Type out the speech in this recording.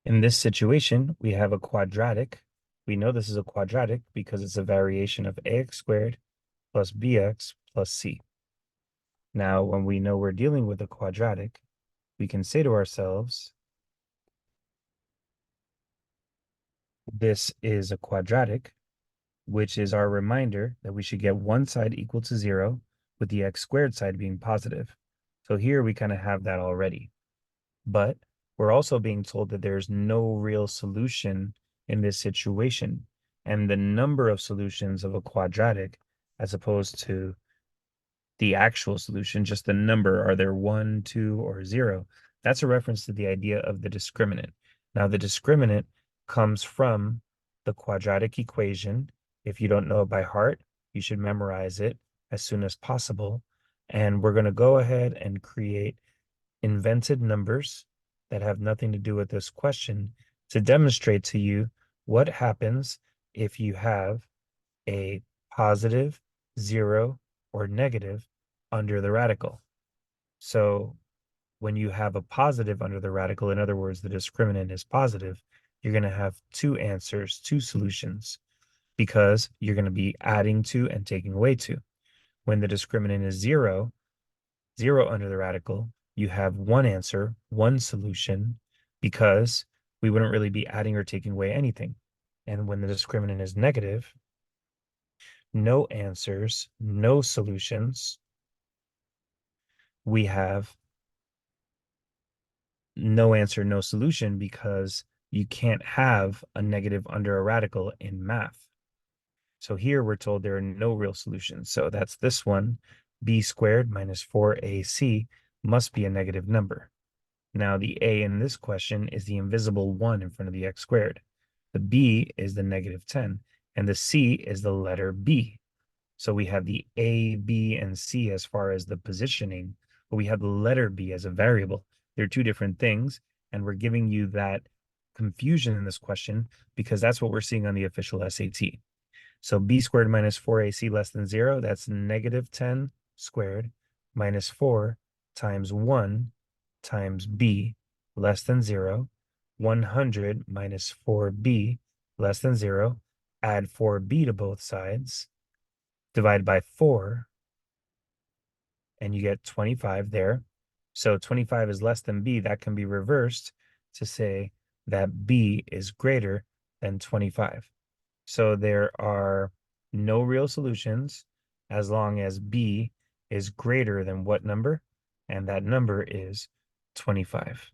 In this situation, we have a quadratic. We know this is a quadratic because it's a variation of ax squared plus bx plus c. Now, when we know we're dealing with a quadratic, we can say to ourselves, this is a quadratic, which is our reminder that we should get one side equal to 0 with the x squared side being positive. So here we kind of have that already. But we're also being told that there's no real solution in this situation. And the number of solutions of a quadratic, as opposed to the actual solution, just the number, are there 1, 2, or 0? That's a reference to the idea of the discriminant. Now, the discriminant comes from the quadratic equation. If you don't know it by heart, you should memorize it as soon as possible. And we're going to go ahead and create invented numbers that have nothing to do with this question to demonstrate to you what happens if you have a positive, 0, or negative under the radical. So when you have a positive under the radical, in other words, the discriminant is positive, you're going to have two answers, two solutions, because you're going to be adding to and taking away to. When the discriminant is 0, 0 under the radical, you have one answer, one solution, because we wouldn't really be adding or taking away anything. And when the discriminant is negative, no answers, no solutions, we have no answer, no solution, because you can't have a negative under a radical in math. So here we're told there are no real solutions. So that's this one, b squared minus 4ac must be a negative number. Now the a in this question is the invisible 1 in front of the x squared. The b is the negative 10, and the c is the letter b. So we have the a, b, and c as far as the positioning, but we have the letter b as a variable. They're two different things, and we're giving you that confusion in this question because that's what we're seeing on the official SAT. So b squared minus 4ac less than 0, that's negative 10 squared minus 4 times 1 times b less than 0, 100 minus 4b less than 0, add 4b to both sides, divide by 4, and you get 25 there. So 25 is less than b. That can be reversed to say that b is greater than 25. So there are no real solutions as long as b is greater than what number? And that number is 25.